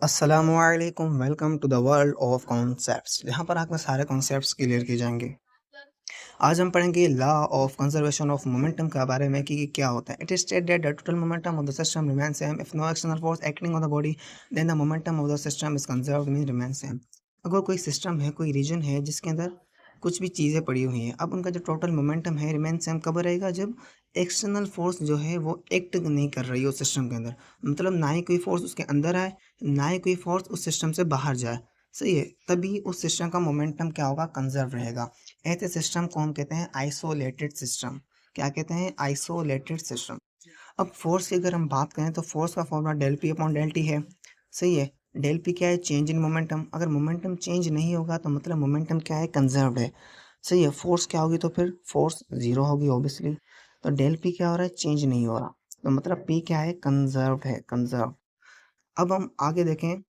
अस्सलामुअलैकुम welcome to the world of concepts जहाँ पर आपके सारे कॉन्सेप्ट्स क्लियर किए जाएंगे। आज हम पढ़ेंगे law of conservation of momentum के बारे में कि क्या होता है। It is state that the total momentum of the system remain same if no external force acting on the body then the momentum of the system is conserved mean remain same. अगर कोई system है, कोई reason है जिसके अंदर कुछ भी चीज़ें पड़ी हुई हैं, अब उनका जो टोटल मोमेंटम है रिमेन सेम कब रहेगा? जब एक्सटर्नल फोर्स जो है वो एक्ट नहीं कर रही हो सिस्टम के अंदर। मतलब ना ही कोई फोर्स उसके अंदर आए, ना ही कोई फोर्स उस सिस्टम से बाहर जाए। सही है, तभी उस सिस्टम का मोमेंटम क्या होगा? कंजर्व रहेगा। ऐसे सिस्टम को हम कहते हैं आइसोलेटेड सिस्टम। क्या कहते हैं? Isolated system. अब फोर्स की अगर हम बात करें तो फोर्स का formula del p upon del t है। सही है, डेल पी क्या है? Change in momentum. अगर मोमेंटम चेंज नहीं होगा तो मतलब मोमेंटम क्या है? कंजर्व्ड है। सही है, फोर्स क्या होगी? तो फिर फोर्स जीरो होगी ऑब्वियसली। तो डेल पी क्या हो रहा है? चेंज नहीं हो रहा, तो मतलब पी क्या है? कंजर्व्ड है, कंजर्व। अब हम आगे देखें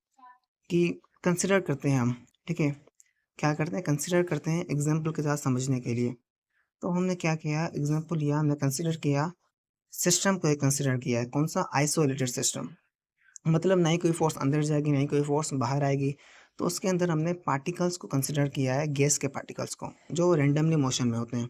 कि कंसिडर करते हैं हम। ठीक है, क्या करते हैं? कंसिडर करते हैं एग्जाम्पल के साथ समझने के लिए। तो हमने क्या किया? एग्जाम्पल लिया, हमने कंसिडर किया, सिस्टम को एक कंसिडर किया है। कौन सा? Isolated system. मतलब ना ही कोई फोर्स अंदर जाएगी, ना ही कोई फोर्स बाहर आएगी। तो उसके अंदर हमने पार्टिकल्स को कंसिडर किया है, गैस के पार्टिकल्स को, जो रेंडमली मोशन में होते हैं।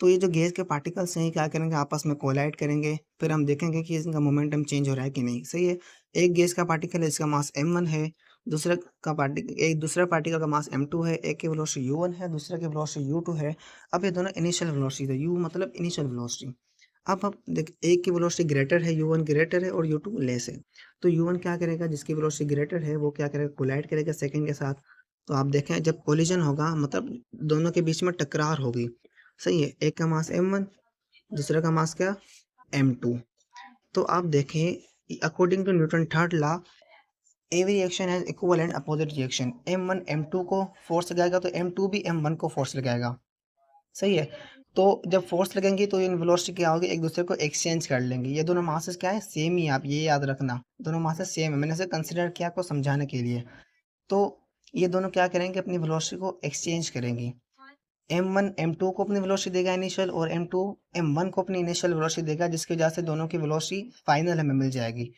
तो ये जो गैस के पार्टिकल्स हैं, ये क्या करेंगे? आपस में कोलाइड करेंगे। फिर हम देखेंगे कि इनका मोमेंटम चेंज हो रहा है कि नहीं। सही है, एक गैस का पार्टिकल है, इसका मास m1 है। एक दूसरा पार्टिकल का मास m2 है। एक की वेलोसिटी u1 है, दूसरे की वेलोसिटी u2 है। अब ये दोनों इनिशियल वेलोसिटी है, u मतलब इनिशियल वेलोसिटी। अब देख, एक की वेलोसिटी ग्रेटर है, u1 ग्रेटर है और u2 लेस है। तो u1 क्या करेगा? जिसकी वेलोसिटी ग्रेटर है वो क्या करेगा? कोलाइड करेगा सेकंड के साथ। तो आप देखें, जब कोलिजन होगा मतलब दोनों के बीच में टकरार होगी। सही है, एक का मास m1, दूसरे का मास क्या? m2। तो आप देखें, according to Newton third law, every reaction has equal and opposite reaction. m1 m2 को फोर्स लगाएगा तो m2 भी m1 को फोर्स लगाएगा। सही है, तो जब फोर्स लगेंगी तो इन वेलोसिटी क्या होगी? एक दूसरे को एक्सचेंज कर लेंगे। ये दोनों मासेस क्या है? सेम ही, आप ये याद रखना, दोनों मासेस सेम है। मैंने इसे कंसिडर किया आपको समझाने के लिए। तो ये दोनों क्या करेंगे? अपनी वेलोसिटी को एक्सचेंज करेंगी। m1 m2 को अपनी वेलोसिटी देगा इनिशियल, और m2 m1 को अपनी इनिशियल वेलोसिटी देगा, जिसकी वजह से दोनों की वेलोसिटी फाइनल हमें मिल जाएगी।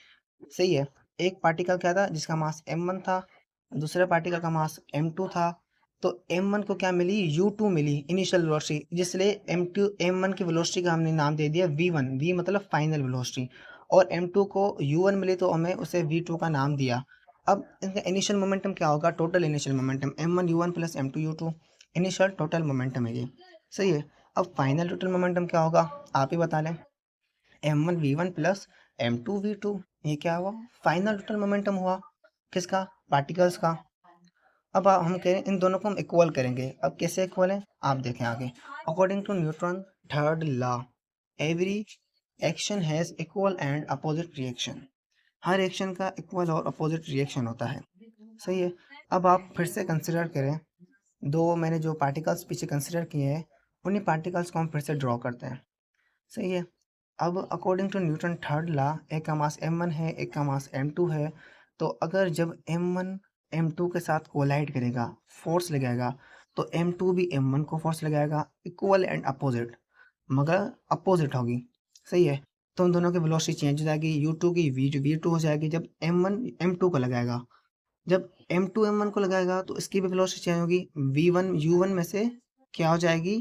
सही है, एक पार्टिकल क्या था? जिसका मास m1 था, दूसरे पार्टिकल का मास m2 था। तो m1 को क्या मिली? u2 मिली इनिशियल वेलोसिटी, जिसलिए m1 की वेलोसिटी का हमने नाम दे दिया v1। v मतलब फाइनल वेलोसिटी। और m2 को u1 मिली तो हमें उसे v2 का नाम दिया। अब इनका इनिशियल मोमेंटम क्या होगा? Total initial momentum m1 u1 plus m2 u2, initial total momentum है ये। सही है, अब फाइनल टोटल मोमेंटम क्या होगा? आप ही बता लें। m1 v1 plus m2 v2, ये क्या हुआ? फाइनल टोटल मोमेंटम हुआ। किसका? पार्टिकल्स का। अब हम कह रहे हैं इन दोनों को हम इक्वल करेंगे। अब कैसे इक्वल है? आप देखें आगे। According to Newton third law, every action has equal and opposite reaction. हर एक्शन का इक्वल और अपोजिट रिएक्शन होता है। सही है, अब आप फिर से कंसिडर करें, दो मैंने जो पार्टिकल्स पीछे कंसिडर किए हैं, उन्हीं पार्टिकल्स को हम फिर से ड्रॉ करते हैं। सही है, अब according to Newton third law, एक का मास m1 है, एक का मास m2 है। तो अगर जब m1 m2 के साथ कोलाइड करेगा, फोर्स लगाएगा, तो m2 भी m1 को फोर्स लगाएगा, इक्वल एंड अपोजिट, मगर अपोजिट होगी। सही है, तो उन दोनों की वेलोसिटी चेंज हो जाएगी, u2 की v2 हो जाएगी जब m1 m2 को लगाएगा। जब m2 m1 को लगाएगा तो इसकी भी वेलोसिटी चेंज होगी, v1 u1 में से क्या हो जाएगी?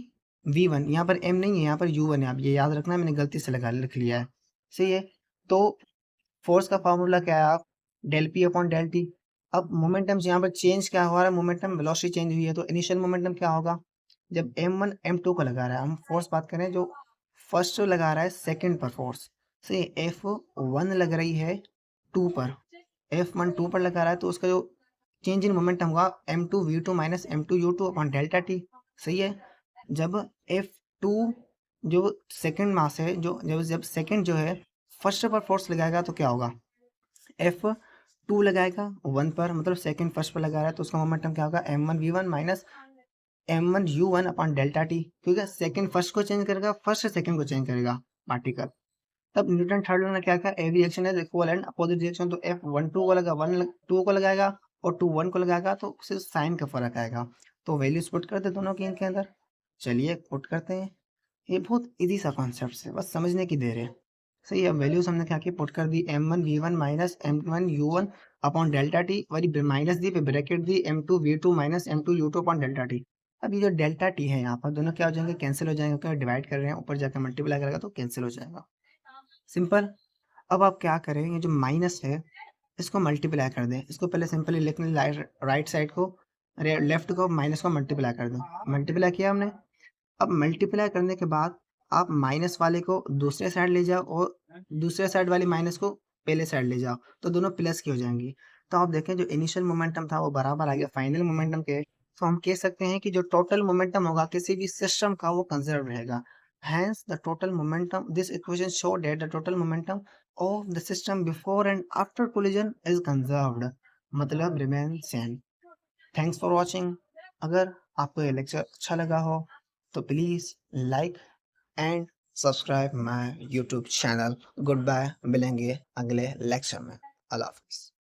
v1। यहाँ पर m नहीं है, यहाँ पर u1 है, आप ये याद रखना, मैंने गलती से लगा लिख लिया है। सही है, तो फोर्स का फार्मूला क्या है? आप del p upon del t. अब मोमेंटम यहाँ पर चेंज क्या हो रहा है? मोमेंटम वेलोसिटी चेंज हुई है, तो इनिशियल मोमेंटम क्या होगा? जब m1 m2 को लगा रहा है, हम फोर्स बात करें, जो फर्स्ट लगा रहा है सेकंड पर फोर्स। सही, f1 लग रही है 2 पर, f1 2 पर लगा रहा है, तो उसका जो चेंज इन मोमेंटम होगा m2 v2 minus m2 u2 upon delta T. सही है, जब f2 जो सेकंड मास है, जो जब जब सेकंड जो है फर्स्ट पर फोर्स लगाएगा तो क्या होगा? f2 लगाएगा 1 पर, मतलब सेकंड फर्स्ट पर लगा रहा है, तो उसका मोमेंटम क्या होगा? m1 v1 minus m1 u1 upon delta T, क्योंकि सेकंड फर्स्ट को चेंज करेगा, फर्स्ट सेकंड को चेंज करेगा पार्टिकल। तब न्यूटन थर्ड लॉ ने क्या कहा? Every reaction is equal and opposite reaction. तो एफ वन टू को लगा, वन टू को लगाएगा, और टू वन को लगाएगा, तो सिर्फ साइन का फर्क आएगा। तो वैल्यूज पुट करते दोनों के इनके अंदर। चलिए पुट करते हैं। ये बहुत इजी सा कॉन्सेप्ट है, बस समझने की देर है। सही है, वैल्यूज हमने क्या की पुट कर दी m1v1 minus m1u1 upon delta T, वही माइनस दी, फिर ब्रैकेट दी m2v2 minus m2u2 upon delta T. अब ये जो डेल्टा टी है यहाँ पर दोनों क्या हो जाएंगे, कैंसिल हो जाएंगे, क्योंकि डिवाइड कर रहे हैं, ऊपर जाकर मल्टीप्लाई करेगा तो कैंसिल हो जाएगा, सिंपल। अब आप क्या करें, ये जो माइनस है इसको मल्टीप्लाई कर दें, इसको पहले सिंपली लिख लें, राइट साइड को, लेफ्ट को माइनस को मल्टीप्लाई कर दें, मल्टीप्लाई किया हमने। अब मल्टीप्लाई करने के बाद आप माइनस वाले को दूसरे साइड ले जाओ और दूसरे साइड वाली माइनस को पहले साइड ले जाओ, तो दोनों प्लस की हो जाएंगी। तो आप देखें जो इनिशियल मोमेंटम था वो बराबर आ गया फाइनल मोमेंटम के। तो हम कह सकते हैं कि जो टोटल मोमेंटम होगा किसी भी सिस्टम का वो कंजर्व रहेगा। Hence the total momentum, this equation show that the total momentum of the system before and after collision is conserved, मतलब remain same. Thanks for watching. अगर आपको ये लेक्चर अच्छा लगा हो तो please like and subscribe my YouTube channel. Good bye, मिलेंगे अगले लेक्चर में। अल्लाह हाफिज़।